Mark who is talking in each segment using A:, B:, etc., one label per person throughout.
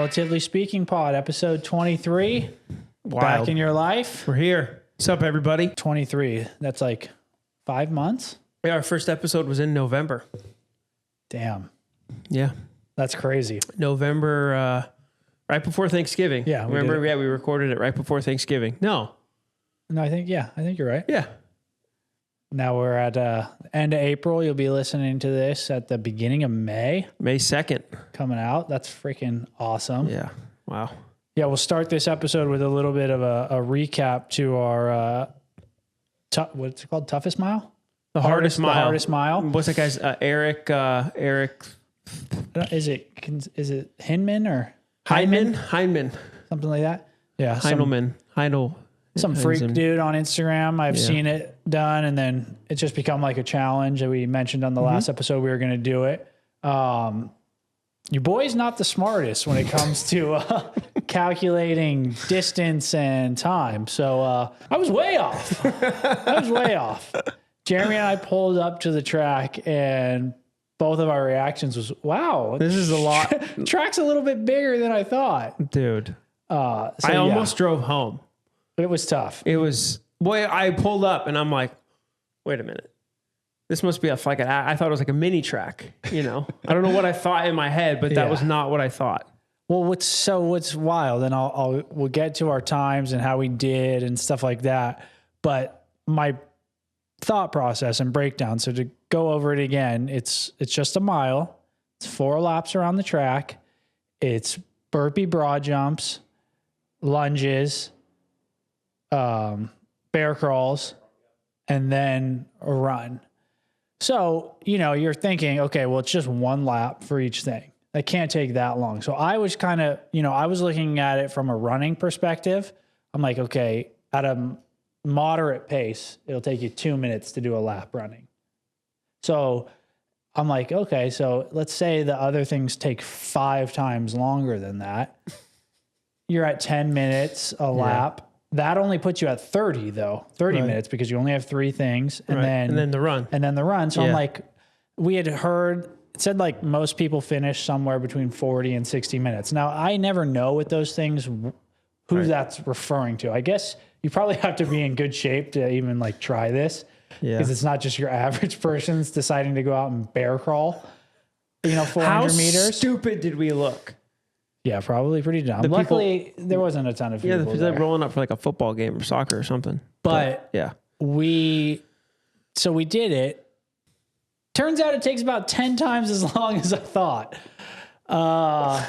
A: Relatively Speaking Pod, episode 23.
B: Wild.
A: Back in your life.
B: We're here. What's up, everybody?
A: 23. That's like 5 months.
B: Yeah, our first episode was in November.
A: Damn.
B: Yeah.
A: That's crazy.
B: November, right before Thanksgiving.
A: Yeah.
B: Remember? Yeah, we recorded it right before Thanksgiving. No,
A: I think you're right.
B: Yeah.
A: Now we're at end of April. You'll be listening to this at the beginning of May.
B: May 2nd.
A: Coming out. That's freaking awesome.
B: Yeah. Wow.
A: Yeah, we'll start this episode with a little bit of a recap to our, what's it called? Toughest mile?
B: The hardest mile.
A: The hardest mile.
B: What's that guy's? Eric.
A: Is it Hinman or
B: Heinman.
A: something like that? Yeah.
B: Some
A: freak dude on Instagram. I've seen it done, and then it's just become like a challenge that we mentioned on the last episode. We were going to do it. Your boy's not the smartest when it comes to calculating distance and time. So I was way off. Jeremy and I pulled up to the track, and both of our reactions was, wow,
B: this is a lot.
A: Track's a little bit bigger than I thought.
B: Dude.
A: I
B: almost drove home.
A: It was tough.
B: It was, boy, I pulled up and I'm like, wait a minute. This must be I thought it was like a mini track, you know? I don't know what I thought in my head, but that was not what I thought.
A: Well, what's wild, and we'll get to our times and how we did and stuff like that. But my thought process and breakdown. So to go over it again, it's just a mile. It's 4 laps around the track. It's burpee broad jumps, lunges, bear crawls, and then a run. So, you're thinking, okay, well, it's just 1 lap for each thing. That can't take that long. So I was kind of, I was looking at it from a running perspective. I'm like, okay, at a moderate pace, it'll take you 2 minutes to do a lap running. So I'm like, okay, so let's say the other things take 5 times longer than that. You're at 10 minutes a lap. That only puts you at 30 though, 30 minutes, because you only have 3 things. And then the run. So I'm like, we had heard, it said like most people finish somewhere between 40 and 60 minutes. Now I never know with those things, who that's referring to. I guess you probably have to be in good shape to even like try this, because it's not just your average person's deciding to go out and bear crawl, 400 meters.
B: How stupid did we look?
A: Yeah, probably pretty dumb. Luckily, there wasn't a ton of people.
B: Yeah, they're rolling up for like a football game or soccer or something.
A: But we did it. Turns out it takes about 10 times as long as I thought. I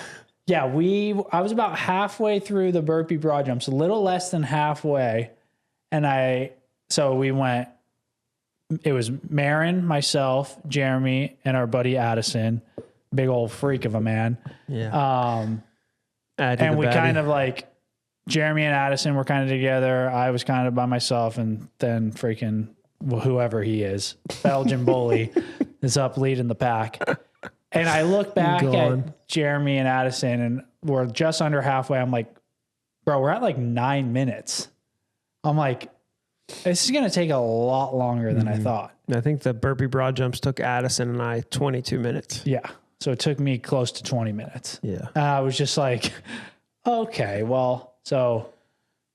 A: was about halfway through the burpee broad jumps, a little less than halfway. And we went, it was Marin, myself, Jeremy, and our buddy Addison, big old freak of a man.
B: Yeah.
A: And we kind of like, Jeremy and Addison were kind of together. I was kind of by myself, and then freaking whoever he is, Belgian bully, is up leading the pack. And I look back at Jeremy and Addison, and we're just under halfway. I'm like, bro, we're at like 9 minutes. I'm like, this is going to take a lot longer than I thought.
B: I think the burpee broad jumps took Addison and I 22 minutes.
A: Yeah. So it took me close to 20 minutes.
B: Yeah.
A: I was just like, okay, well, so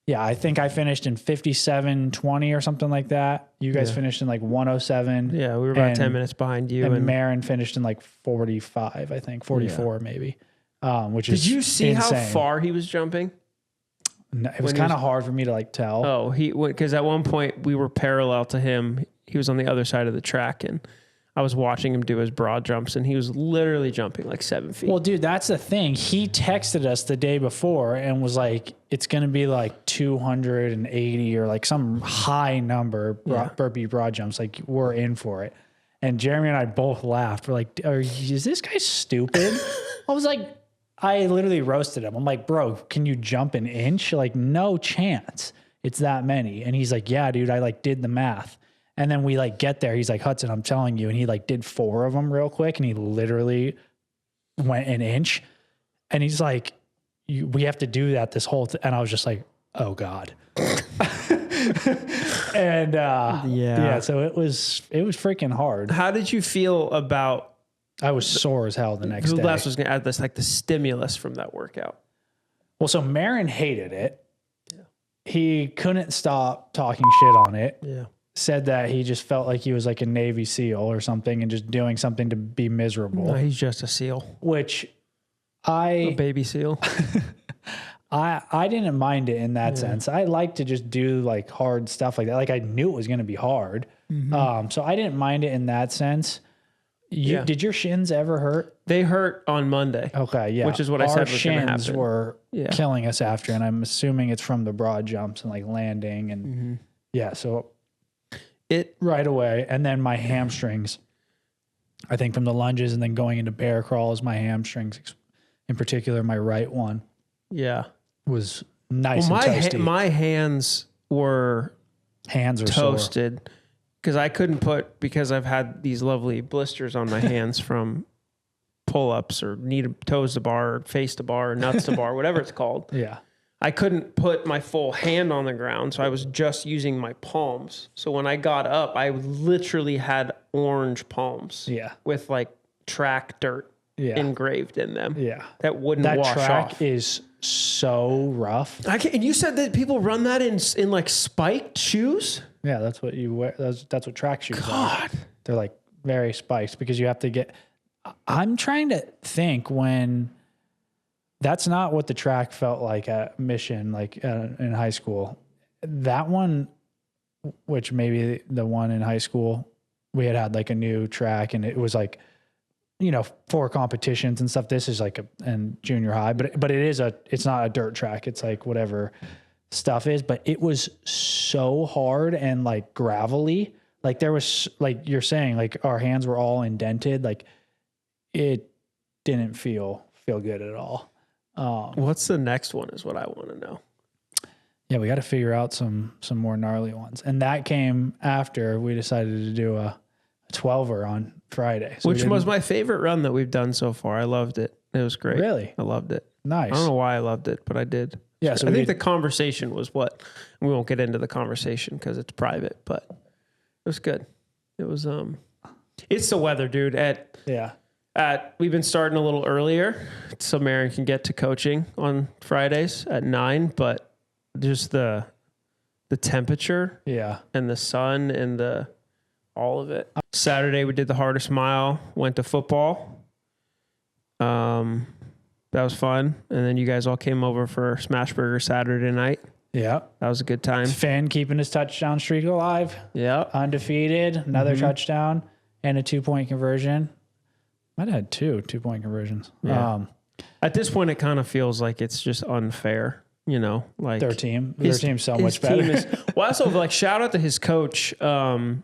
A: yeah, I think I finished in 57:20 or something like that. You guys finished in like 107.
B: Yeah, we were about 10 minutes behind you.
A: And Marin finished in like 45, I think, 44 maybe, which is
B: Did you see
A: insane.
B: how far he was jumping?
A: No, it was kind of hard for me to like tell.
B: Oh, because at one point we were parallel to him. He was on the other side of the track, and I was watching him do his broad jumps, and he was literally jumping like 7 feet.
A: Well, dude, that's the thing. He texted us the day before and was like, it's going to be like 280 or like some high number burpee broad jumps. Like, we're in for it. And Jeremy and I both laughed. We're like, is this guy stupid? I was like, I literally roasted him. I'm like, bro, can you jump an inch? Like, no chance. It's that many. And he's like, yeah, dude, I like did the math. And then we like get there. He's like, Hudson, I'm telling you. And he like did 4 of them real quick. And he literally went an inch. And he's like, we have to do that this whole And I was just like, oh God. And so it was freaking hard.
B: How did you feel about
A: I was sore as hell the next day.
B: Les was going to add this, like the stimulus from that workout.
A: Well, so Marin hated it. Yeah. He couldn't stop talking shit on it.
B: Yeah.
A: Said that he just felt like he was like a Navy SEAL or something and just doing something to be miserable.
B: No, he's just a SEAL.
A: Which
B: a baby SEAL.
A: I didn't mind it in that sense. I like to just do like hard stuff like that. Like I knew it was going to be hard. So I didn't mind it in that sense. Did your shins ever hurt?
B: They hurt on Monday.
A: Okay, yeah.
B: Which is what I said was going to happen.
A: Our shins were killing us after, and I'm assuming it's from the broad jumps and like landing and so it right away. And then my hamstrings, I think from the lunges and then going into bear crawls, my hamstrings, in particular, my right one, was nice and toasty.
B: My hands were toasted.
A: Sore.
B: Because I couldn't because I've had these lovely blisters on my hands from pull-ups or toes to bar, or face to bar, or nuts to bar, whatever it's called.
A: Yeah.
B: I couldn't put my full hand on the ground, so I was just using my palms. So when I got up, I literally had orange palms.
A: Yeah.
B: With like track dirt engraved in them.
A: Yeah.
B: That wouldn't wash off. That track
A: is so rough.
B: And you said that people run that in like spiked shoes?
A: Yeah, that's what you wear. That's what track shoes are. They're like very spiked because you have to get. I'm trying to think when. That's not what the track felt like at Mission, like in high school. That one, which maybe the one in high school, we had like a new track and it was like, 4 competitions and stuff. This is like in junior high, but it's not a dirt track. It's like whatever stuff is, but it was so hard and like gravelly. Like there was, like you're saying, like our hands were all indented. Like it didn't feel good at all.
B: What's the next one is what I want to know.
A: Yeah, we got to figure out some more gnarly ones. And that came after we decided to do a 12er on Friday. So
B: which was my favorite run that we've done so far. I loved it. It was great.
A: Really?
B: I loved it.
A: Nice.
B: I don't know why I loved it, but I did.
A: Yeah, so
B: I think the conversation was what we won't get into the conversation because it's private, but it was good. It was it's the weather, dude. We've been starting a little earlier so Marin can get to coaching on Fridays at 9, but just the temperature and the sun and all of it. Saturday we did the hardest mile, went to football. That was fun. And then you guys all came over for Smash Burger Saturday night.
A: Yeah.
B: That was a good time.
A: Finn keeping his touchdown streak alive.
B: Yeah.
A: Undefeated. Another touchdown and a 2-point conversion. Might have had 2-point conversions.
B: Yeah. At this point, it kind of feels like it's just unfair, like
A: their team's so much better.
B: Well, also like shout out to his coach, John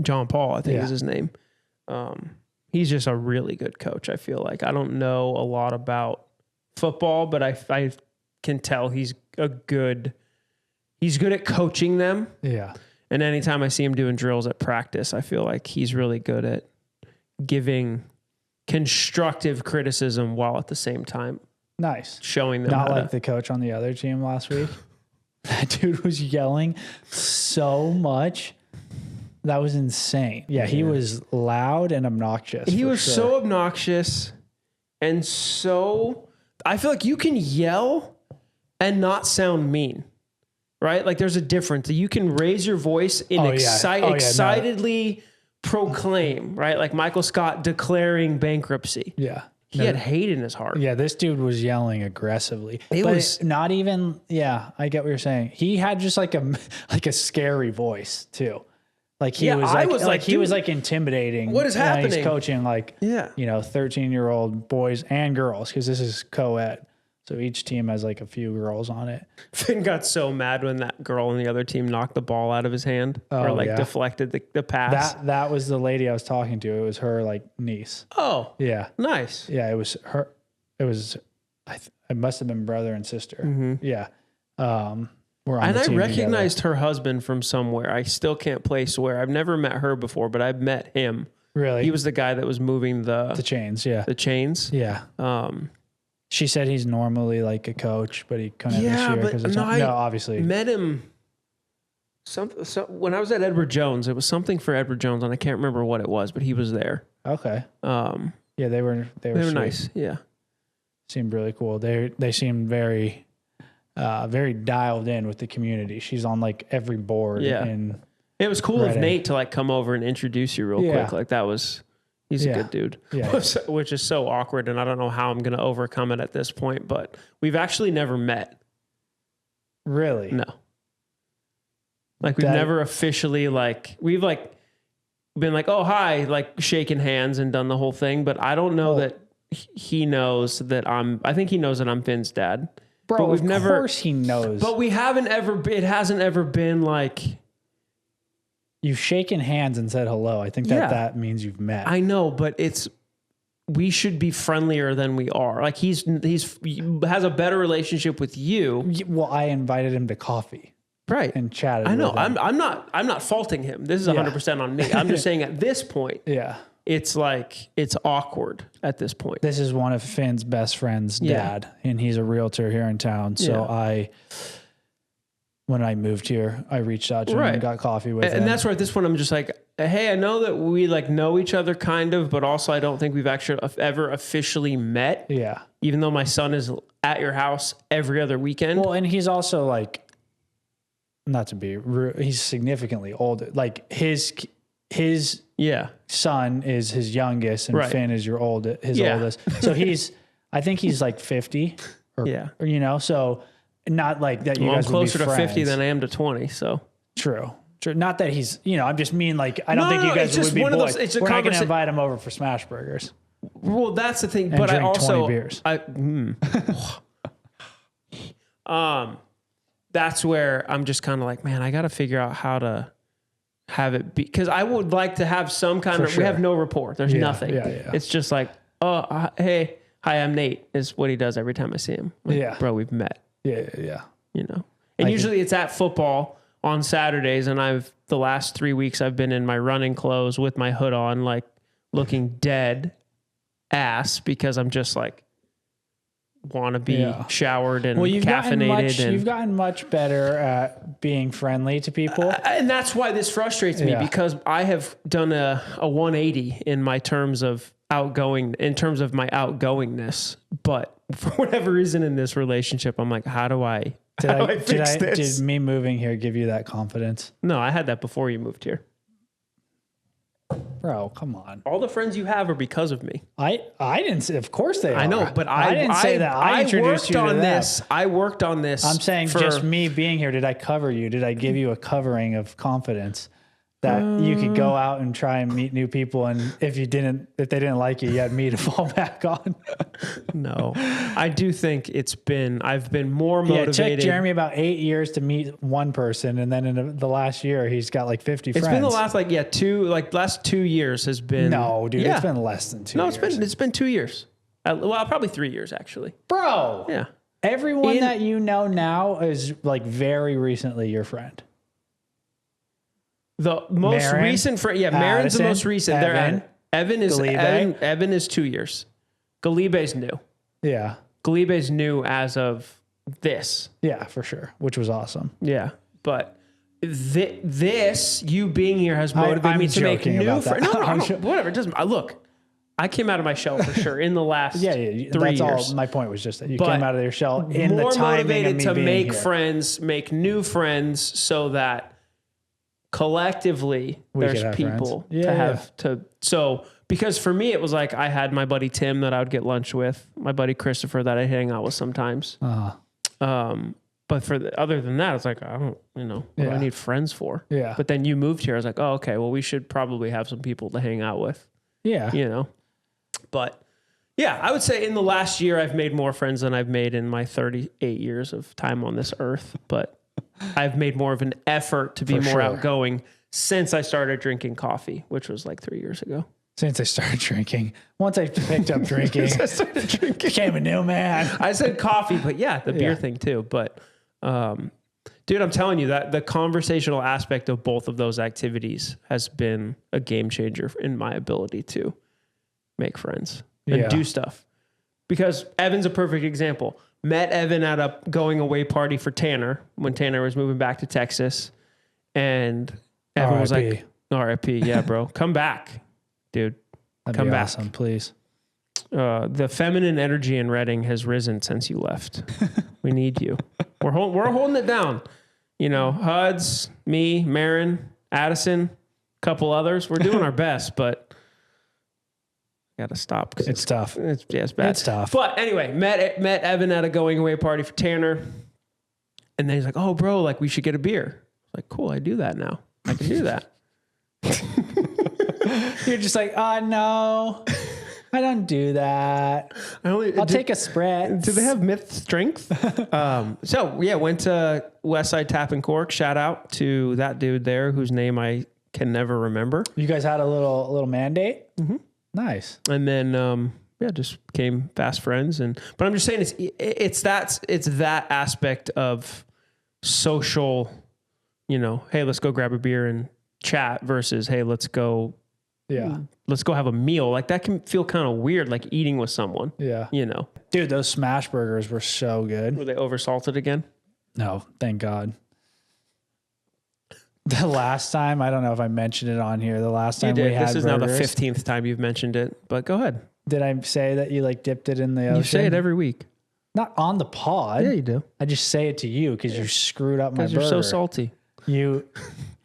B: Paul, I think is his name. He's just a really good coach. I feel like I don't know a lot about football, but I can tell he's good at coaching them.
A: Yeah.
B: And anytime I see him doing drills at practice, I feel like he's really good at giving constructive criticism while at the same time showing them
A: not like the coach on the other team last week. That dude was yelling so much. That was insane. Yeah, he was loud and obnoxious.
B: He was so obnoxious and so I feel like you can yell and not sound mean. Right? Like there's a difference. You can raise your voice in excitedly proclaim, right? Like Michael Scott declaring bankruptcy.
A: Yeah.
B: He had hate in his heart.
A: Yeah, this dude was yelling aggressively. It was not even, I get what you're saying. He had just like a scary voice too. Like he was like intimidating.
B: What is happening?
A: He's coaching 13-year-old boys and girls because this is co-ed. So each team has like a few girls on it.
B: Finn got so mad when that girl on the other team knocked the ball out of his hand deflected the pass.
A: That was the lady I was talking to. It was her like niece.
B: Oh,
A: yeah.
B: Nice.
A: Yeah. It was her. It was, it must've been brother and sister. Mm-hmm. Yeah. We're on the team
B: recognized
A: together.
B: her husband from somewhere. I still can't place where. I've never met her before, but I've met him.
A: Really?
B: He was the guy that was moving the
A: chains. Yeah.
B: The chains.
A: Yeah. She said he's normally like a coach, but he couldn't this year because obviously
B: met him. So when I was at Edward Jones, it was something for Edward Jones, and I can't remember what it was, but he was there.
A: Okay. Yeah, they were sweet.
B: Nice. Yeah.
A: Seemed really cool. They seemed very very dialed in with the community. She's on like every board.
B: Yeah.
A: And
B: it was cool of Nate to like come over and introduce you real quick. Like he's a good dude.
A: Yeah.
B: Which is so awkward, and I don't know how I'm going to overcome it at this point, but we've actually never met.
A: Really?
B: No. Like we've never officially we've been like, oh, hi, like shaking hands and done the whole thing. But I don't know that he knows that I think he knows that I'm Finn's dad.
A: Bro,
B: but we've
A: of course he knows.
B: But it hasn't ever been like.
A: You've shaken hands and said hello. I think that means you've met.
B: I know, but we should be friendlier than we are. Like he has a better relationship with you.
A: Well, I invited him to coffee.
B: Right.
A: And chatted.
B: I know.
A: With him.
B: I'm not faulting him. This is 100% on me. I'm just saying at this point.
A: Yeah.
B: It's awkward at this point.
A: This is one of Finn's best friend's dad, and he's a realtor here in town. So when I moved here, I reached out to him and got coffee with him.
B: And that's where at this point I'm just like, hey, I know that we know each other kind of, but also I don't think we've actually ever officially met.
A: Yeah.
B: Even though my son is at your house every other weekend.
A: Well, and he's also like, not to be rude, he's significantly older. Like his son is his youngest, and Finn is his oldest. So I think he's like 50 or so not like that.
B: I'm closer to 50 than I am to 20. So
A: true. Not that he's, I just mean like, I don't think you guys would be boys. We're not going to invite him over for smash burgers.
B: Well, that's the thing.
A: And
B: but
A: drink
B: I also,
A: 20 beers.
B: That's where I'm just kind of like, man, I got to figure out how to have it be, because I would like to have some kind of, we have no rapport. There's nothing.
A: Yeah.
B: It's just like, oh, hey, hi, I'm Nate is what he does every time I see him. Like, bro, we've met.
A: Yeah.
B: And usually it's at football on Saturdays. And the last 3 weeks I've been in my running clothes with my hood on, like looking dead ass, because I'm just like, want to be showered and caffeinated.
A: You've gotten much better at being friendly to people.
B: And that's why this frustrates me, because I have done a 180 in my terms of my outgoingness. But for whatever reason in this relationship, I'm like, how do I fix this?
A: Did me moving here give you that confidence?
B: No, I had that before you moved here.
A: Bro, come on.
B: All the friends you have are because of me.
A: I didn't say, of course they are.
B: I know, but I didn't say that. I introduced you to this. I worked on this.
A: I'm saying just me being here. Did I cover you? Did I give you a covering of confidence that you could go out and try and meet new people? And if they didn't like you had me to fall back on.
B: No, I do think I've been more motivated.
A: It took Jeremy about 8 years to meet one person. And then in the last year, he's got like 50 friends.
B: It's been the last 2 years has been.
A: No, dude, it's been less than 2 years.
B: No, it's been 2 years. Well, probably 3 years actually.
A: Bro.
B: Yeah.
A: Everyone that you know now is like very recently your friend.
B: The most recent friend, Marin's the most recent. Evan is 2 years. Galibe's new.
A: Yeah.
B: Galibe's new as of this.
A: Yeah, for sure. Which was awesome.
B: Yeah. But this, you being here has motivated me to make new friends. No, whatever. It doesn't. Look, I came out of my shell for sure in the last 3 years. That's all.
A: My point was just that you came out of your shell in the timing of me being
B: more motivated to make
A: here.
B: friends, make new friends, so that collectively there's people so because for me it was like I had my buddy Tim that I would get lunch with, my buddy Christopher that I hang out with sometimes. But other than that, it's like I don't, what do I need friends for?
A: Yeah.
B: But then you moved here, I was like, oh, okay, well we should probably have some people to hang out with.
A: Yeah.
B: But yeah, I would say in the last year I've made more friends than I've made in my 38 years of time on this earth. But I've made more of an effort to be more outgoing since I started drinking coffee, which was like 3 years ago.
A: Since I started drinking. Once I picked up drinking, became a new man.
B: I said coffee, but the beer thing too. But dude, I'm telling you that the conversational aspect of both of those activities has been a game changer in my ability to make friends and do stuff. Because Evan's a perfect example. Met Evan at a going away party for Tanner when Tanner was moving back to Texas. and everyone was
A: R.I.P.
B: like, "R.I.P. Yeah, bro, come back, dude,
A: That'd
B: come
A: be
B: back."
A: awesome, please.
B: The feminine energy in Reading has risen since you left. We need you. We're holding it down. You know, Huds, me, Marin, Addison, a couple others. We're doing our best, but got to stop because
A: It's tough.
B: It's bad.
A: It's tough.
B: But anyway, met Evan at a going away party for Tanner, and then he's like, "Oh, bro, like we should get a beer." I was like, "Cool, I do that now. I can do that."
A: You're just like, oh no, I don't do that. I'll take a spread.
B: Do they have myth strength? So yeah, went to Westside Tap and Cork. Shout out to that dude there whose name I can never remember.
A: You guys had a little mandate. Mm-hmm. Nice.
B: And then just became fast friends. But I'm just saying it's that aspect of social. You know, hey, let's go grab a beer and chat versus hey, let's go have a meal. Like that can feel kind of weird, like eating with someone.
A: Yeah.
B: You know,
A: dude, those smash burgers were so good.
B: Were they oversalted again?
A: No, thank God. The last time, I don't know if I mentioned it on here. The last time we had
B: this is
A: burgers,
B: now the 15th time you've mentioned it, but go ahead.
A: Did I say that you like dipped it in the ocean?
B: You say it every week.
A: Not on the pod.
B: Yeah, you do.
A: I just say it to you because you screwed up my burger.
B: You're so salty.
A: You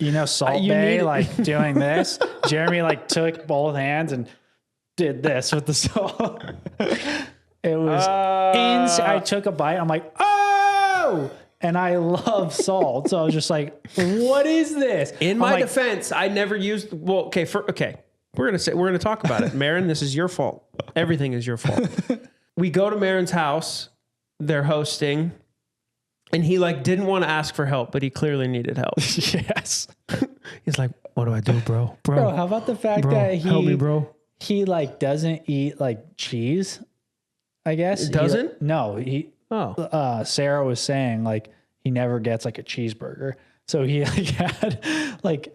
A: know, Salt Bay, like doing this. Jeremy like took both hands and did this with the salt. It was I took a bite. I'm like, oh, and I love salt. So I was just like, what is this?
B: In my defense, I never used, we're going to talk about it. Marin, this is your fault. Everything is your fault. We go to Marin's house. They're hosting. And he like didn't want to ask for help, but he clearly needed help.
A: Yes.
B: He's like, what do I do, bro?
A: Bro, how about the fact that
B: help me, bro.
A: He like doesn't eat like cheese, I guess.
B: Doesn't?
A: Sarah was saying like he never gets like a cheeseburger. So he like had like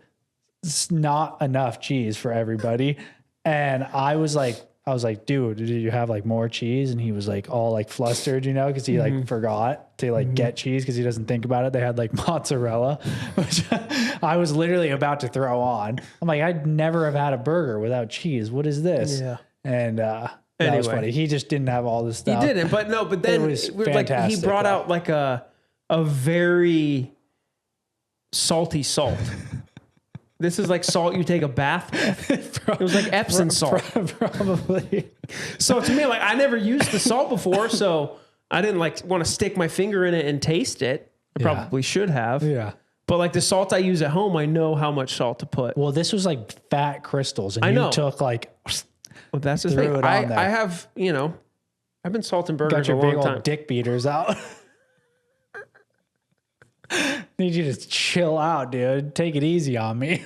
A: not enough cheese for everybody. And I was like, dude, did you have like more cheese? And he was like all like flustered, you know, because he like forgot to like get cheese because he doesn't think about it. They had like mozzarella, which I was literally about to throw on. I'm like, I'd never have had a burger without cheese. What is this? Yeah. And that was funny. He just didn't have all this stuff.
B: He didn't, but then like he brought out like a very salty salt. This is like salt you take a bath with. It was like Epsom salt.
A: Probably.
B: So to me, like I never used the salt before, so I didn't like want to stick my finger in it and taste it. I probably should have.
A: Yeah.
B: But like the salt I use at home, I know how much salt to put.
A: Well, this was like fat crystals, and you took like.
B: Well, that's the thing. I have, you know, I've been salting burgers a long time. Got your big old
A: dick beaters out. Need you to chill out, dude. Take it easy on me.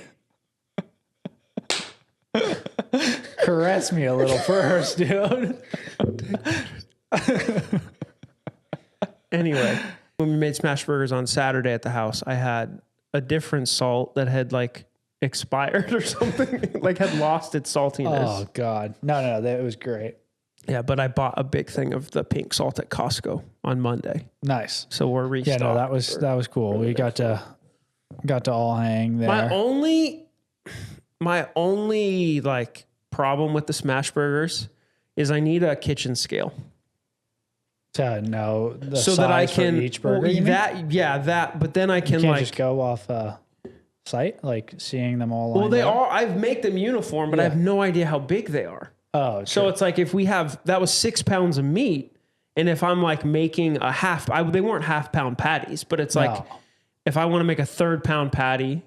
A: Caress me a little first, dude.
B: Anyway, when we made smash burgers on Saturday at the house, I had a different salt that had like expired or something, like had lost its saltiness.
A: Oh God. No, that was great.
B: Yeah, but I bought a big thing of the pink salt at Costco on Monday.
A: Nice.
B: So we're restocked.
A: Yeah, no, that was cool. We got to all hang there.
B: My only like problem with the smash burgers is I need a kitchen scale.
A: To know the
B: so
A: size
B: that I
A: for
B: can
A: each burger.
B: But then I can like
A: just go off site, like seeing them all.
B: Well, I make them uniform, but I have no idea how big they are.
A: Oh,
B: so it's like if we have, that was 6 pounds of meat. And if I'm like making a they weren't half-pound patties, but it's like, if I want to make a 1/3 pound patty,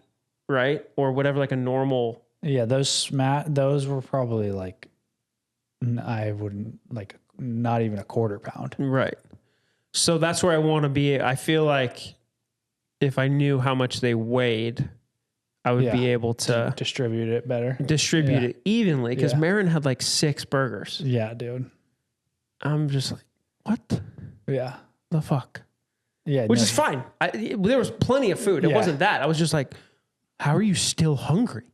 B: right? Or whatever, like a normal.
A: Yeah. Those were probably like, I wouldn't like not even a 1/4 pound.
B: Right. So that's where I want to be. I feel like if I knew how much they weighed, I would be able to
A: distribute it better.
B: Distribute it evenly because Marin had like 6 burgers.
A: Yeah, dude.
B: I'm just like, what?
A: Yeah.
B: The fuck?
A: Yeah.
B: Which is fine. There was plenty of food. It wasn't that. I was just like, how are you still hungry?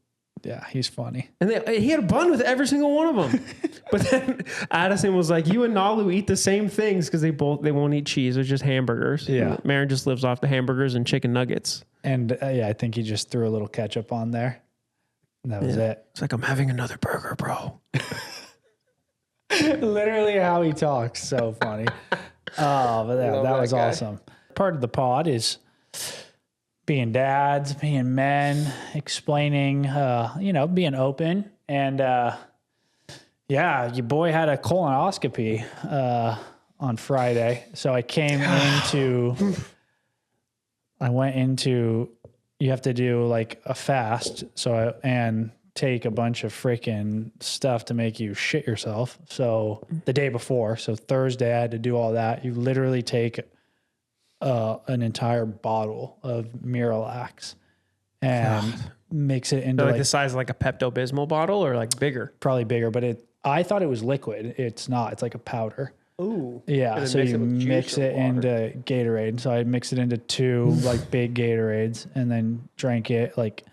A: Yeah, he's funny.
B: And he had a bun with every single one of them. But then Addison was like, you and Nalu eat the same things because they won't eat cheese. It's just hamburgers.
A: Yeah.
B: Marin just lives off the hamburgers and chicken nuggets.
A: And I think he just threw a little ketchup on there. And that was it.
B: It's like, I'm having another burger, bro.
A: Literally how he talks. So funny. But that was awesome. Part of the pod is being dads, being men, explaining, being open. And your boy had a colonoscopy on Friday. So I went into, you have to do like a fast. And take a bunch of freaking stuff to make you shit yourself. So the day before, so Thursday, I had to do all that. You literally take an entire bottle of Miralax and mix it into
B: like the size of like a Pepto-Bismol bottle or like bigger?
A: Probably bigger, but I thought it was liquid. It's not. It's like a powder.
B: Ooh.
A: Yeah. So you mix it into Gatorade. So I mixed it into 2 like big Gatorades and then drank it like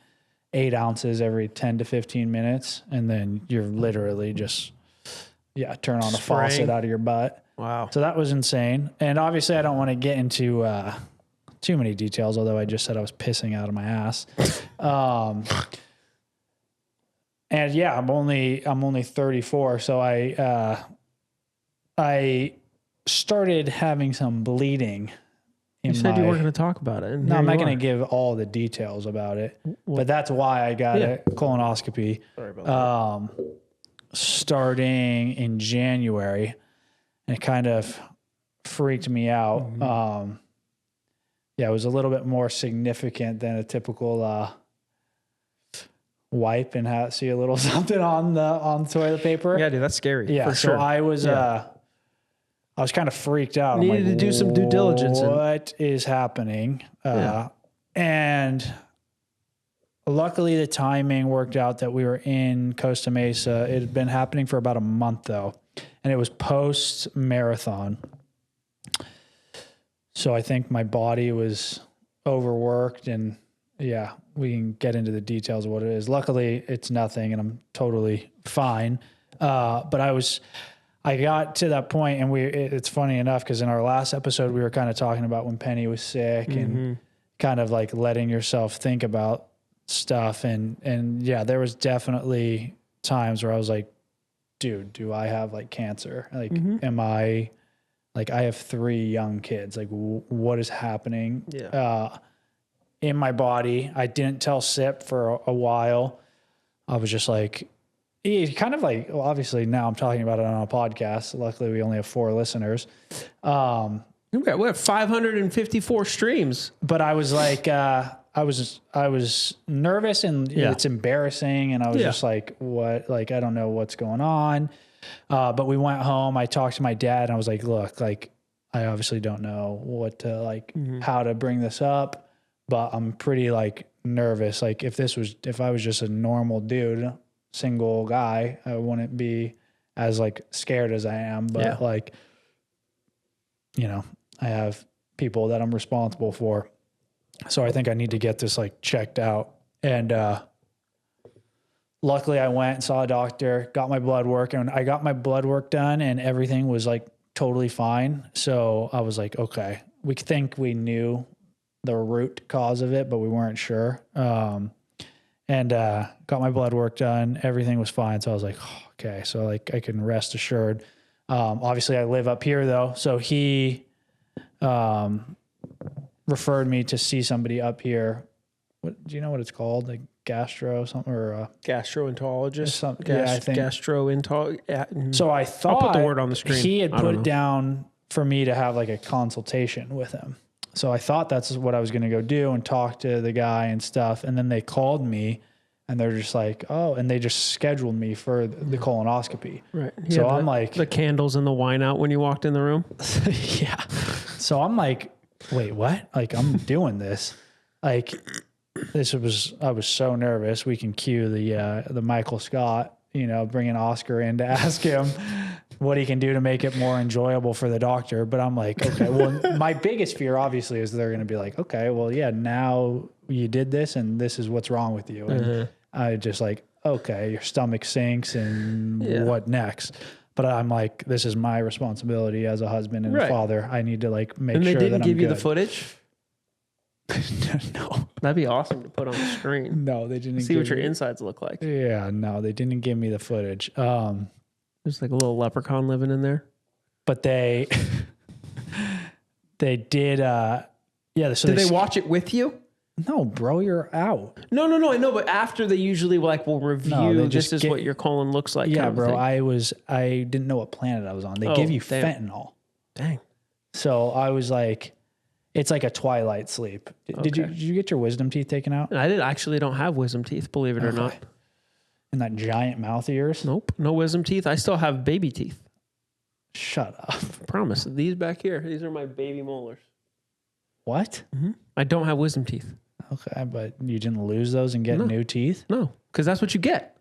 A: 8 ounces every 10 to 15 minutes. And then you're literally just, turn on a faucet out of your butt.
B: Wow.
A: So that was insane. And obviously I don't want to get into too many details, although I just said I was pissing out of my ass. And yeah, I'm only 34. So I started having some bleeding.
B: You said you weren't going to talk about it.
A: No, I'm not going to give all the details about it, but that's why I got a colonoscopy.
B: Sorry about that.
A: Starting in January. And it kind of freaked me out.
B: Mm-hmm.
A: It was a little bit more significant than a typical wipe and see a little something on the toilet paper.
B: Yeah, dude, that's scary.
A: Yeah,
B: for
A: so
B: sure.
A: I was kind of freaked out.
B: Needed to do some due diligence.
A: What is happening? And luckily the timing worked out that we were in Costa Mesa. It had been happening for about a month though. And it was post marathon. So I think my body was overworked and we can get into the details of what it is. Luckily it's nothing and I'm totally fine. But I got to that point and it's funny enough because in our last episode, we were kind of talking about when Penny was sick and kind of like letting yourself think about stuff. And there was definitely times where I was like, dude, do I have like cancer? Like, am I like, I have 3 young kids. Like what is happening in my body? I didn't tell Sip for a while. I was just like, kind of like, well, obviously now I'm talking about it on a podcast. Luckily we only have 4 listeners.
B: We have 554 streams,
A: but I was like, I was nervous and it's embarrassing. And I was just like, what, like, I don't know what's going on. But we went home, I talked to my dad and I was like, look, like, I obviously don't know what to like, how to bring this up, but I'm pretty like nervous. Like if I was just a normal dude, single guy, I wouldn't be as like scared as I am, but like, I have people that I'm responsible for. So I think I need to get this like checked out. And luckily I went and saw a doctor, got my blood work, and I got my blood work done and everything was like totally fine. So I was like, okay, we think we knew the root cause of it, but we weren't sure. And got my blood work done. Everything was fine. So I was like, oh, okay. So like I can rest assured. Obviously I live up here though. So he referred me to see somebody up here. What do you know what it's called? Like gastro something or
B: gastroenterologist?
A: I think
B: gastroenterologist.
A: So I thought
B: I'll put the word on the screen.
A: He had put down for me to have like a consultation with him. So I thought that's what I was going to go do and talk to the guy and stuff. And then they called me and they're just like, oh, and they just scheduled me for the colonoscopy.
B: Right.
A: So I'm like,
B: the candles and the wine out when you walked in the room.
A: Yeah. So I'm like, wait, what? Like I'm doing this. Like I was so nervous. We can cue the Michael Scott, bringing Oscar in to ask him what he can do to make it more enjoyable for the doctor. But I'm like, okay, well, my biggest fear obviously is they're going to be like, okay, well, yeah, now you did this and this is what's wrong with you. And I just like, okay, your stomach sinks and
B: Yeah.
A: what next? But I'm like, this is my responsibility as a husband and a
B: Right.
A: father. I need to like make
B: And they
A: sure
B: didn't
A: that
B: give
A: I'm
B: you
A: good.
B: the footage?
A: No,
B: That'd be awesome to put on the screen.
A: no, they didn't
B: See
A: give
B: what your
A: me,
B: insides look like.
A: yeah, no, they didn't give me the footage.
B: There's like a little leprechaun living in there.
A: But they did, yeah. So
B: Did they watch it with you?
A: No, bro, you're out.
B: No, I know, but after they usually like will review,
A: No, they
B: this
A: just
B: is
A: get-
B: what your colon looks like.
A: Yeah,
B: kind of
A: bro,
B: thing.
A: I didn't know what planet I was on. They
B: Oh,
A: give you
B: damn.
A: fentanyl.
B: Dang.
A: So I was like, it's like a twilight sleep. Did you get your wisdom teeth taken out?
B: I actually don't have wisdom teeth, believe it or not.
A: In that giant mouth of yours?
B: Nope, no wisdom teeth. I still have baby teeth.
A: Shut up.
B: Promise. These back here, these are my baby molars.
A: What?
B: I don't have wisdom teeth.
A: Okay, but you didn't lose those and get new teeth?
B: No, because that's what you get.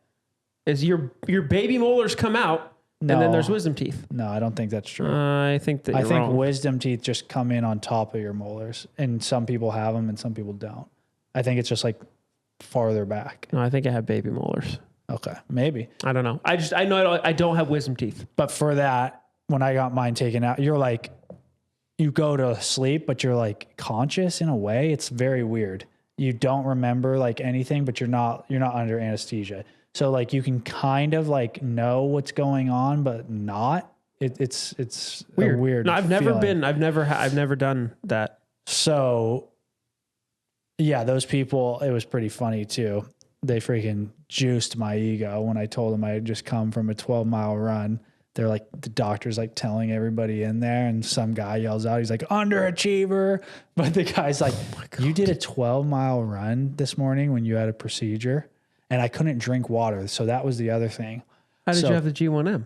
B: Is your baby molars come out, and then
A: No.
B: there's wisdom teeth.
A: No, I don't think that's true.
B: I think that
A: I
B: you're
A: think
B: wrong.
A: wisdom teeth just come in on top of your molars, and some people have them and some people don't. I think it's just like farther back.
B: No, I think I have baby molars.
A: Okay, maybe.
B: I don't know. I know I don't have wisdom teeth.
A: But for that, when I got mine taken out, you're like, you go to sleep, but you're like conscious in a way. It's very weird. You don't remember like anything, but you're not under anesthesia. So like you can kind of like know what's going on, but not. It's
B: Weird.
A: a weird.
B: No, I've never
A: feeling.
B: been. I've never done that.
A: So yeah, those people, it was pretty funny too. They freaking juiced my ego when I told them I had just come from a 12-mile run. They're like, the doctor's like telling everybody in there, and some guy yells out, he's like, underachiever. But the guy's like, you did a 12-mile run this morning when you had a procedure, and I couldn't drink water. So that was the other thing.
B: How did you have the G1M?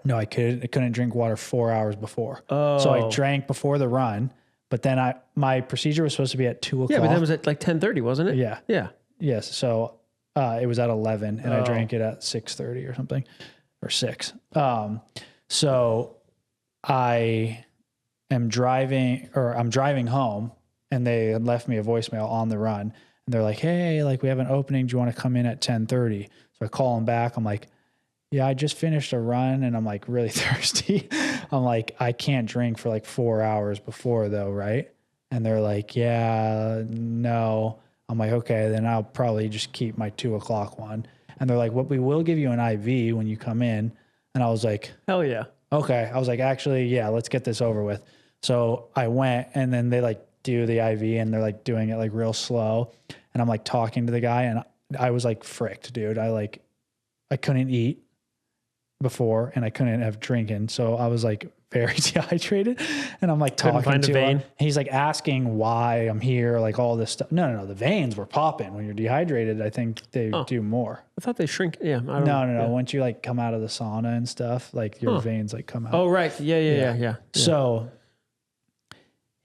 A: No, I couldn't drink water 4 hours before.
B: Oh.
A: So I drank before the run, but then my procedure was supposed to be at 2 o'clock.
B: Yeah, but that was at like 10:30, wasn't it?
A: Yeah.
B: Yeah.
A: Yes. So it was at 11 and I drank it at 6:30 or something, or 6. So I'm driving home, and they had left me a voicemail on the run, and they're like, hey, like we have an opening. Do you want to come in at 10:30? So I call them back. I'm like, yeah, I just finished a run and I'm like really thirsty. I'm like, I can't drink for like 4 hours before though. Right. And they're like, yeah, no. I'm like, okay, then I'll probably just keep my 2 o'clock one. And they're like, well, we will give you an IV when you come in. And I was like,
B: Hell yeah.
A: okay. I was like, actually, yeah, let's get this over with. So I went, and then they like do the IV, and they're like doing it like real slow. And I'm like talking to the guy, and I was like fricked, dude. I couldn't eat before, and I couldn't have drinking. So I was like very dehydrated, and I'm like
B: Couldn't
A: talking
B: find a
A: to
B: vein?
A: him. He's like asking why I'm here, like all this stuff. No. The veins were popping. When you're dehydrated, I think they do more.
B: I thought they shrink. Yeah. I don't
A: No.
B: Yeah.
A: Once you like come out of the sauna and stuff, like your veins like come out.
B: Oh, right. Yeah.
A: So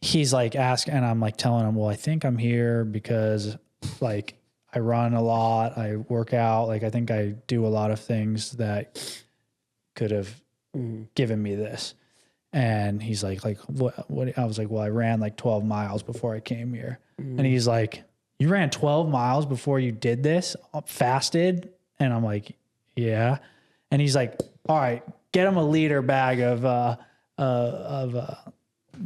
A: he's like asking, and I'm like telling him, well, I think I'm here because like I run a lot, I work out, like I think I do a lot of things that could have given me this. And he's like what? I was like, well, I ran like 12 miles before I came here. And he's like, you ran 12 miles before you did this, fasted? And I'm like, yeah. And he's like, all right, get him a liter bag of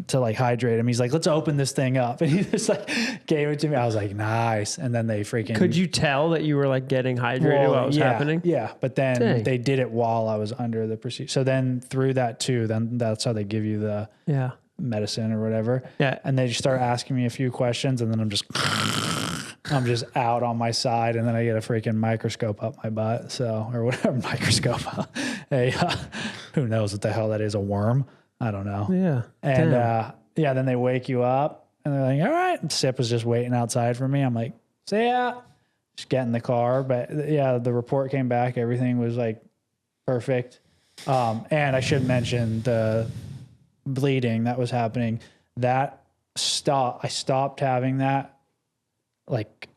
A: to like hydrate him. He's like, let's open this thing up. And he just like gave it to me. I was like, nice. And then they freaking.
B: Could you tell that you were like getting hydrated while it was happening?
A: Yeah. But then
B: Dang.
A: they did it while I was under the procedure. So then through that too, then that's how they give you the medicine or whatever.
B: Yeah.
A: And they just start asking me a few questions, and then I'm just out on my side, and then I get a freaking microscope up my butt. So, or whatever microscope. Who knows what the hell that is? A worm? I don't know.
B: Yeah.
A: And then they wake you up, and they're like, all right. And Sip was just waiting outside for me. I'm like, see ya. Just get in the car. But yeah, the report came back. Everything was like perfect. And I should mention the bleeding that was happening. I stopped having that like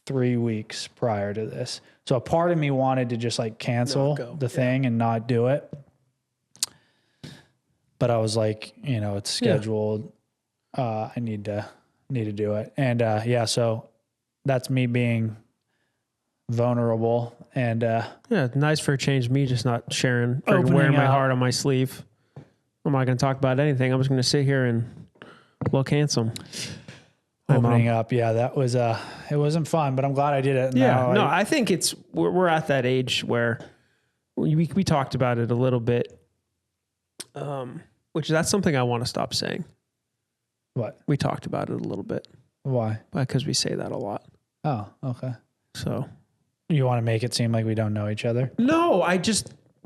A: 3 weeks prior to this. So a part of me wanted to just like cancel the thing and not do it. But I was like, it's scheduled. I need to do it. And so that's me being vulnerable and
B: Yeah, nice for a change. Me just not sharing, freaking
A: Opening
B: wearing my
A: up.
B: heart on my sleeve. I'm not going to talk about anything. I'm just going to sit here and look handsome.
A: opening up. Yeah, that was it wasn't fun, but I'm glad I did it.
B: Yeah, no, I think we're at that age where we talked about it a little bit, which that's something I want to stop saying.
A: What?
B: We talked about it a little bit.
A: Why?
B: Because we say that a lot.
A: Oh, okay.
B: So
A: you want to make it seem like we don't know each other?
B: No,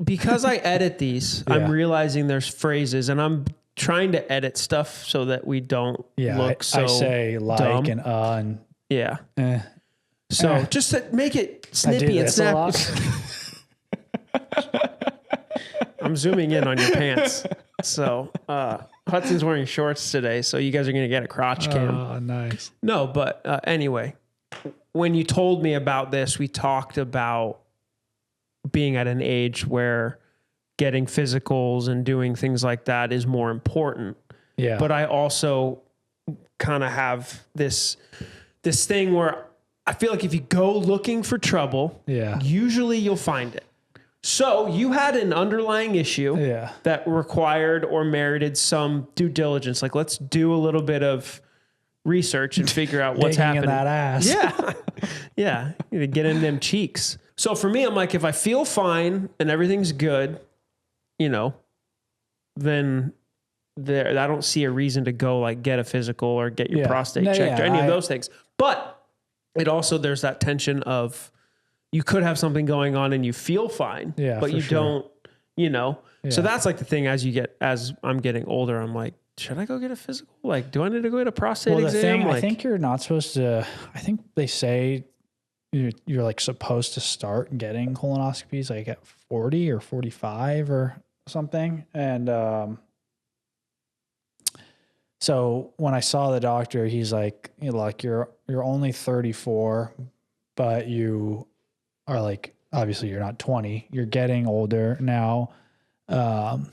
B: because I edit these,
A: Yeah.
B: I'm realizing there's phrases, and I'm trying to edit stuff so that we don't look so
A: I say like
B: dumb.
A: and
B: Yeah.
A: eh.
B: So just to make it
A: I do
B: snippy and
A: this a lot.
B: snappy. I'm zooming in on your pants. So Hudson's wearing shorts today, so you guys are going to get a crotch cam.
A: Oh, nice.
B: No, but anyway, when you told me about this, we talked about being at an age where getting physicals and doing things like that is more important.
A: Yeah.
B: But I also kind of have this thing where I feel like if you go looking for trouble, usually you'll find it. So you had an underlying issue that required or merited some due diligence. Like, let's do a little bit of research and figure out what's happening.
A: In that ass.
B: Yeah. Yeah. You get in them cheeks. So for me, I'm like, if I feel fine and everything's good, then I don't see a reason to go like get a physical or get your prostate checked or any of those things. But it also, there's that tension of you could have something going on and you feel fine, but you don't, So that's like the thing as I'm getting older, I'm like, should I go get a physical? Like, do I need to go get a prostate exam?
A: I think you're not supposed to, I think they say you're like supposed to start getting colonoscopies like at 40 or 45 or something. And, so when I saw the doctor, he's like, you're only 34, but you are like, obviously you're not 20, you're getting older now.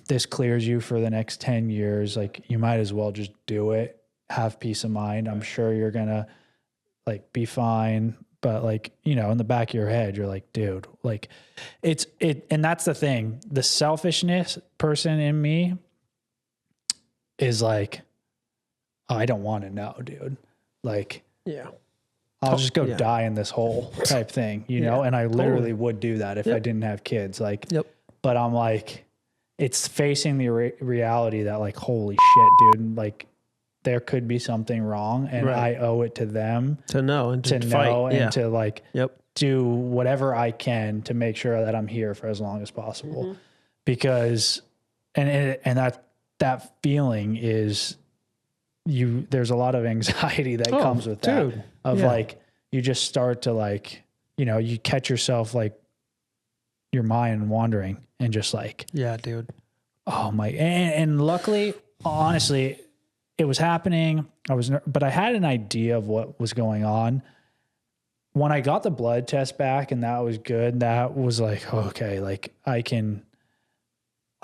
A: This clears you for the next 10 years. Like, you might as well just do it. Have peace of mind. I'm sure you're going to like be fine. But like, in the back of your head, you're like, dude, like and that's the thing. The selfishness person in me is like, oh, I don't want to know, dude. Like, I'll just go die in this hole type thing, know? And I literally would do that if I didn't have kids. Like, but I'm like, it's facing the reality that like, holy shit, dude, like there could be something wrong and I owe it to them
B: to know and to
A: know
B: fight.
A: and to like do whatever I can to make sure that I'm here for as long as possible. Because, and that feeling is there's a lot of anxiety that comes with that like, you just start to like, you catch yourself like your mind wandering and just like,
B: yeah, dude.
A: Oh my, and luckily, honestly, it was happening. But I had an idea of what was going on. When I got the blood test back and that was good, that was like, okay, like I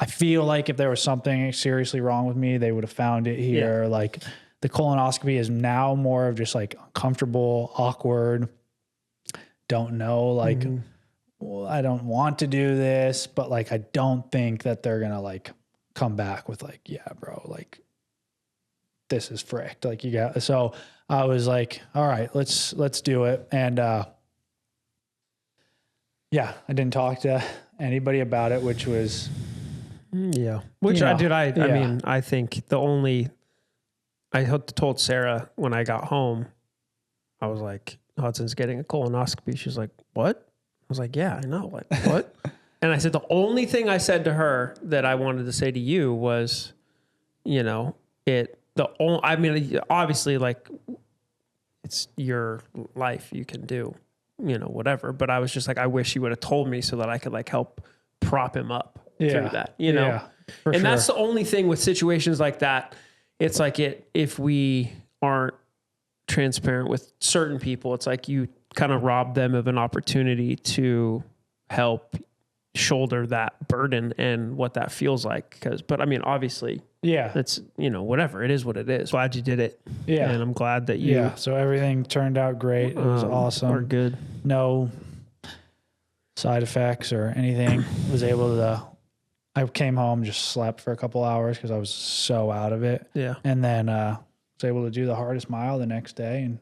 A: feel like if there was something seriously wrong with me, they would have found it here. Like the colonoscopy is now more of just like uncomfortable, awkward, don't know, like, well, I don't want to do this, but like, I don't think that they're going to like come back with like, yeah, bro, like this is fricked. Like so I was like, all right, let's do it. And, I didn't talk to anybody about it, which was,
B: which I did. I mean, I think I told Sarah when I got home, I was like, Hudson's getting a colonoscopy. She's like, what? I was like, yeah, I know. Like, what? And I said, the only thing I said to her that I wanted to say to you was, obviously like it's your life, you can do, whatever. But I was just like, I wish you would have told me so that I could like help prop him up through that, and that's the only thing with situations like that. It's like if we aren't transparent with certain people, it's like you kind of rob them of an opportunity to help shoulder that burden and what that feels like. But I mean, obviously, it's, whatever, it is what it is. Glad you did it. Yeah. And I'm glad that you,
A: so everything turned out great. It was awesome.
B: We're good.
A: No side effects or anything. Was able to, I came home, just slept for a couple hours because I was so out of it.
B: Yeah.
A: And then was able to do the hardest mile the next day and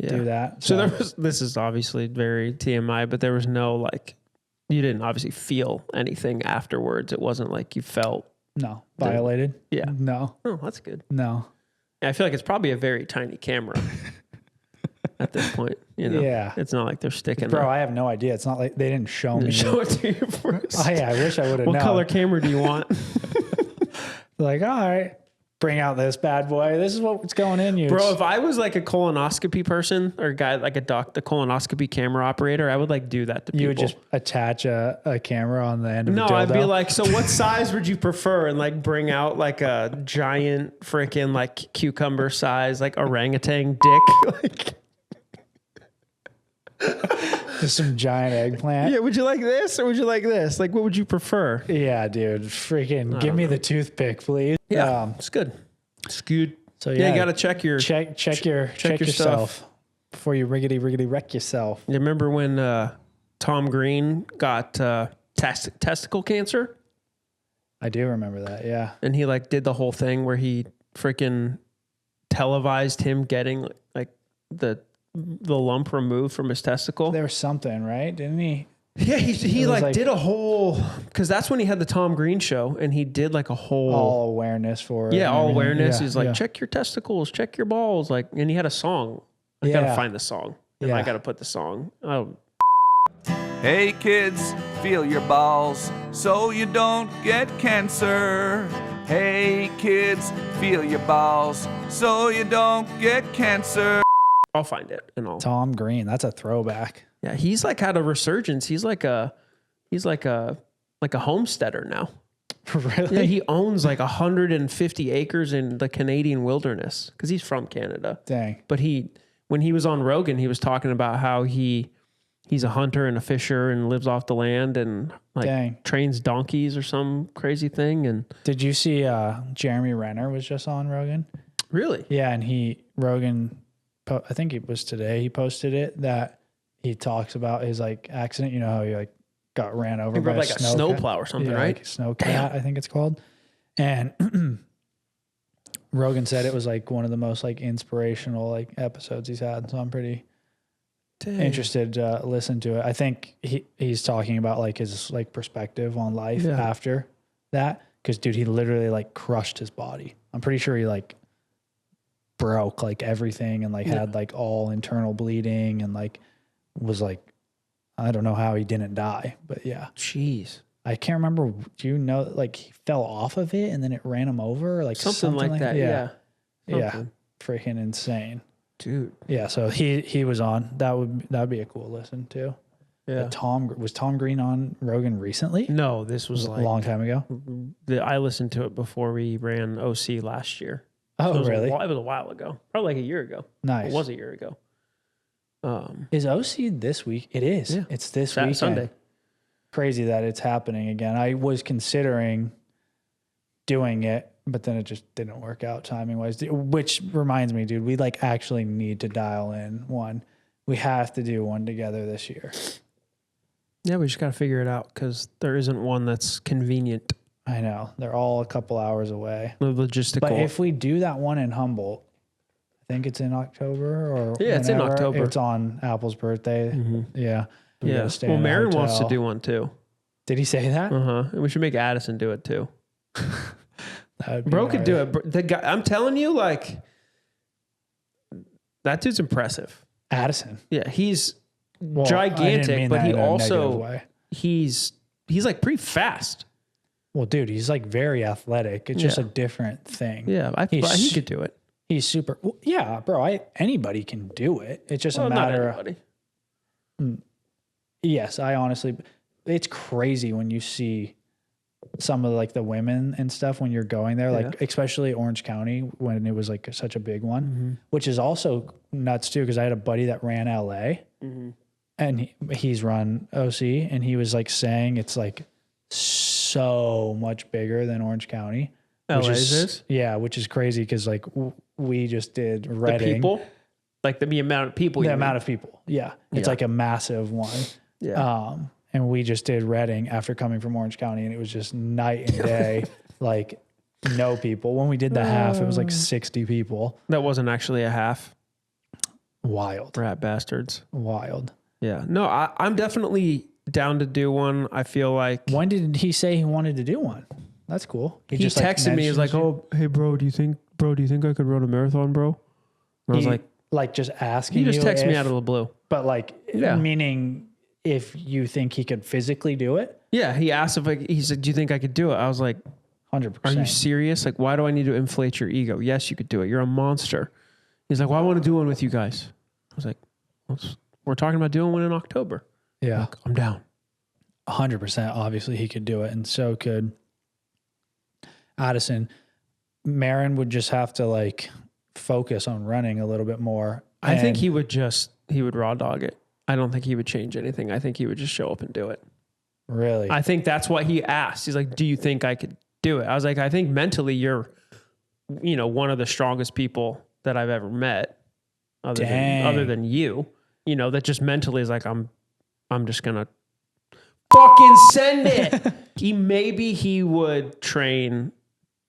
A: do that.
B: So there was, this is obviously very TMI, but there was no like, you didn't obviously feel anything afterwards. It wasn't like you felt.
A: No. Violated?
B: Yeah.
A: No.
B: Oh, that's good.
A: No.
B: I feel like it's probably a very tiny camera at this point. You know,
A: Yeah.
B: it's not like they're sticking.
A: Bro, I have no idea. It's not like they didn't show me.
B: Show it to you first.
A: Oh, yeah, I wish I would have known.
B: What color camera do you want?
A: Like, all right, bring out this bad boy. This is what's going in you.
B: Bro, if I was like a colonoscopy person or a guy like the colonoscopy camera operator, I would like do that to people.
A: You would just attach a camera on the end of the dildo?
B: No, I'd be like, so what size would you prefer? And like bring out like a giant freaking like cucumber size, like orangutan dick. Like,
A: just some giant eggplant.
B: yeah, would you like this or would you like this? Like, what would you prefer?
A: Yeah, dude. Freaking give me the toothpick, please.
B: Yeah, it's good. It's good.
A: So
B: Yeah, you got to check your
A: check
B: your
A: yourself
B: stuff
A: before you riggedy wreck yourself.
B: You remember when Tom Green got testicle cancer?
A: I do remember that. Yeah.
B: And he like did the whole thing where he freaking televised him getting like the lump removed from his testicle.
A: There was something, right? Didn't he?
B: Yeah, he like did a whole, because that's when he had the Tom Green show and he did like a whole
A: all awareness for it.
B: Yeah, all
A: everything.
B: awareness.
A: Yeah,
B: He's like,
A: yeah.
B: check your testicles, check your balls, like, and he had a song. I gotta
A: Yeah.
B: find the song. And I gotta put the song. Oh,
C: Hey kids, feel your balls so you don't get cancer. Hey kids, feel your balls so you don't get cancer.
B: I'll find it and all.
A: Tom Green, that's a throwback.
B: Yeah, he's like had a resurgence. He's like a homesteader now.
A: Really?
B: Yeah, he owns like 150 acres in the Canadian wilderness because he's from Canada.
A: Dang.
B: But when he was on Rogan, he was talking about how he's a hunter and a fisher and lives off the land and like
A: Dang.
B: trains donkeys or some crazy thing. And
A: Did you see Jeremy Renner was just on Rogan?
B: really,
A: Yeah, and Rogan, I think it was today, he posted it that he talks about his like accident. You know how he like got ran over
B: he
A: by
B: rode like a snowplow or something,
A: yeah,
B: right?
A: like a snow cat, I think it's called. And Rogan said it was like one of the most like inspirational like episodes he's had. So I'm pretty interested to listen to it. I think he's talking about like his like perspective on life after that. Cause dude, he literally like crushed his body. I'm pretty sure he like broke like everything and like had like all internal bleeding and like was like, I don't know how he didn't die, but yeah.
B: Jeez.
A: I can't remember. Do you know, like he fell off of it and then it ran him over? Like
B: something like that. Yeah.
A: Yeah. Freaking insane.
B: Dude.
A: Yeah. So he was on. That would be a cool listen too.
B: Yeah.
A: Was Tom Green on Rogan recently?
B: No, this was
A: A
B: like
A: long time ago.
B: I listened to it before we ran OC last year.
A: Oh,
B: So it was
A: really?
B: it was a while ago. Probably like a year ago.
A: Nice.
B: It was a year ago.
A: Is OC this week? It is.
B: Yeah.
A: It's this weekend.
B: Sunday.
A: Crazy that it's happening again. I was considering doing it, but then it just didn't work out timing wise. Which reminds me, dude, we like actually need to dial in one. We have to do one together this year.
B: Yeah, we just got to figure it out because there isn't one that's convenient.
A: I know. They're all a couple hours away.
B: The logistical.
A: But if we do that one in Humboldt, I think it's in October or
B: Yeah, it's in
A: whenever.
B: October.
A: It's on Apple's birthday. Yeah. We gotta stay
B: Well,
A: in a
B: Marin wants to
A: hotel.
B: do one too.
A: Did he say that?
B: And we should make Addison do it too.
A: That would be
B: Bro could
A: alright.
B: do it. The guy, I'm telling you, like, that dude's impressive.
A: Addison.
B: Yeah, he's
A: Well, I didn't
B: gigantic,
A: mean
B: but
A: that
B: he
A: in a negative
B: also
A: way.
B: he's like pretty fast.
A: Well, dude, he's like very athletic. It's just
B: Yeah.
A: a different thing.
B: Yeah, I
A: He's-
B: thought he could do it.
A: He's super. Well, yeah, bro. Anybody can do it. It's just
B: Well,
A: a
B: not
A: matter of.
B: everybody.
A: Yes, I honestly. It's crazy when you see some of like the women and stuff when you're going there, like especially Orange County when it was like such a big one, which is also nuts too. Because I had a buddy that ran LA, and he's run OC, and he was like saying it's like so much bigger than Orange County.
B: LA's is?
A: Yeah, which is crazy because like we just did Reading.
B: The people, like the amount of people.
A: The amount of people. Yeah. It's like a massive one.
B: Yeah.
A: And we just did Reading after coming from Orange County, and it was just night and day. Like no people. When we did the half, it was like 60 people.
B: That wasn't actually a half.
A: Wild.
B: Rat bastards.
A: Wild.
B: Yeah. No, I'm definitely down to do one. I feel like.
A: When did he say he wanted to do one? That's cool.
B: He just texted me. He's like, "Oh, hey, bro, do you think I could run a marathon, bro?" And I was like,
A: just asking.
B: He just texted me out of the blue.
A: But like, meaning if you think he could physically do it?
B: Yeah. He asked he said, "Do you think I could do it?" I was like,
A: 100%.
B: Are you serious? Like, why do I need to inflate your ego? Yes, you could do it. You're a monster. He's like, well, I want to do one with you guys. I was like, we're talking about doing one in October.
A: Yeah.
B: Like, I'm down.
A: 100%. Obviously, he could do it, and so could Addison. Marin would just have to like focus on running a little bit more.
B: I think he would raw dog it. I don't think he would change anything. I think he would just show up and do it.
A: Really?
B: I think that's what he asked. He's like, do you think I could do it? I was like, I think mentally you're, one of the strongest people that I've ever met other than you, that just mentally is like, I'm just going to fucking send it. Maybe he would train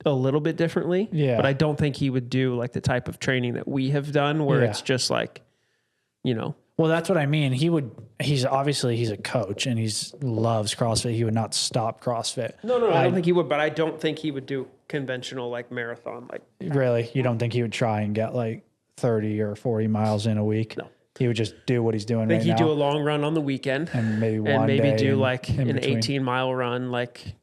B: a little bit differently, but I don't think he would do like the type of training that we have done where it's just like,
A: Well, that's what I mean. He's a coach and loves CrossFit. He would not stop CrossFit.
B: No, I don't think he would, but I don't think he would do conventional like marathon. Like
A: really, you don't think he would try and get like 30 or 40 miles in a week?
B: No.
A: He would just do what he's doing right now.
B: I think he'd do a long run on the weekend
A: and maybe
B: do like an 18-mile run like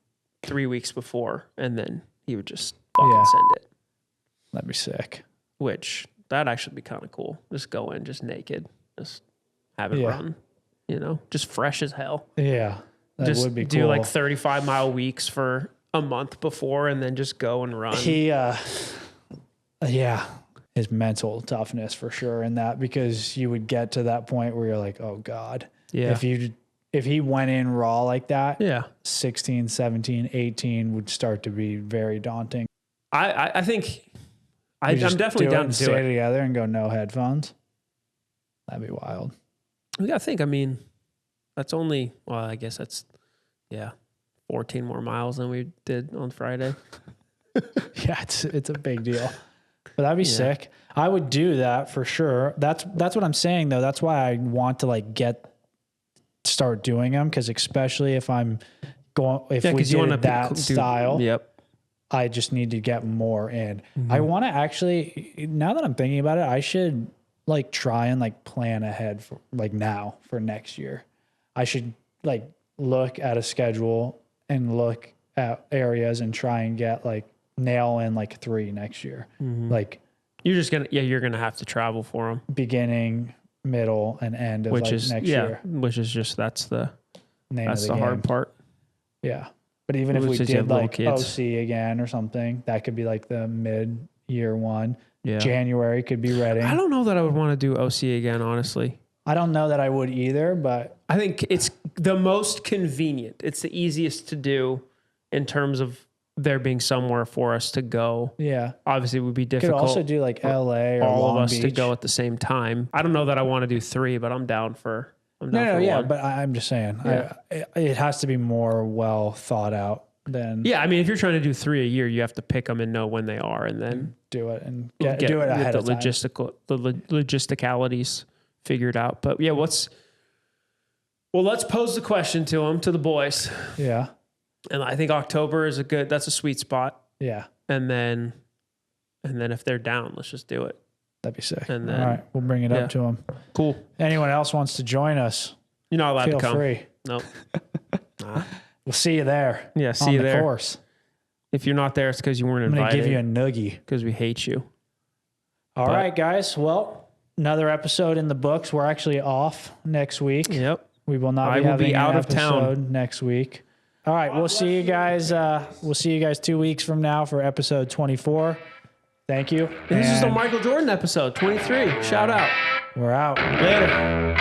B: 3 weeks before, and then he would just fucking send it.
A: That'd be sick.
B: Which that'd actually be kind of cool. Just go in just naked. Just have it run, just fresh as hell.
A: Yeah, that would be cool.
B: Do like 35-mile weeks for a month before and then just go and run.
A: His mental toughness for sure in that, because you would get to that point where you're like, oh God. Yeah. If he went in raw like that, 16, 17, 18 would start to be very daunting.
B: I think I'm definitely down to do it.
A: Stay together and go no headphones. That'd be wild.
B: We got to think, that's only, I guess that's, 14 more miles than we did on Friday.
A: It's a big deal. But that'd be sick. I would do that for sure. That's what I'm saying though. That's why I want to like start doing them. Cause especially if I'm going, we did that style, I just need to get more in. Mm-hmm. I want to actually, now that I'm thinking about it, I should like try and like plan ahead for like now for next year. I should like look at a schedule and look at areas and try and get like nail in like 3 next year. Mm-hmm. Like
B: you're just going to, you're going to have to travel for them.
A: Beginning, middle, and end of next year.
B: Which is just, that's the
A: game.
B: Hard part.
A: Yeah. But even if we did like OC again or something, that could be like the mid-year one. Yeah. January could be Reading.
B: I don't know that I would want to do OC again, honestly.
A: I don't know that I would either, but
B: I think it's the most convenient. It's the easiest to do in terms of there being somewhere for us to go.
A: Yeah.
B: Obviously, it would be difficult.
A: Could also do like LA or
B: all
A: Long
B: of us
A: Beach
B: to go at the same time. I don't know that I want to do 3, but I'm down for.
A: But I'm just saying, it has to be more well thought out than.
B: Yeah, if you're trying to do 3 a year, you have to pick them and know when they are, and then
A: do it and do it ahead of time.
B: The logisticalities figured out. But yeah, let's pose the question to the boys.
A: Yeah.
B: And I think October is that's a sweet spot.
A: Yeah.
B: And then if they're down, let's just do it.
A: That'd be sick.
B: And then,
A: all right, we'll bring it up to them.
B: Cool.
A: Anyone else wants to join us?
B: You're not allowed to come.
A: Feel free.
B: Nope.
A: We'll see you there.
B: Yeah, see you there.
A: On the course.
B: If you're not there, it's because you weren't invited.
A: I'm going to give you a noogie.
B: Because we hate you.
A: All right, guys. Well, another episode in the books. We're actually off next week.
B: Yep.
A: We will not be out of town next week. All right, we'll see you guys. We'll see you guys 2 weeks from now for episode 24. Thank you.
B: This is the Michael Jordan episode 23. Shout out.
A: We're out.
B: Later.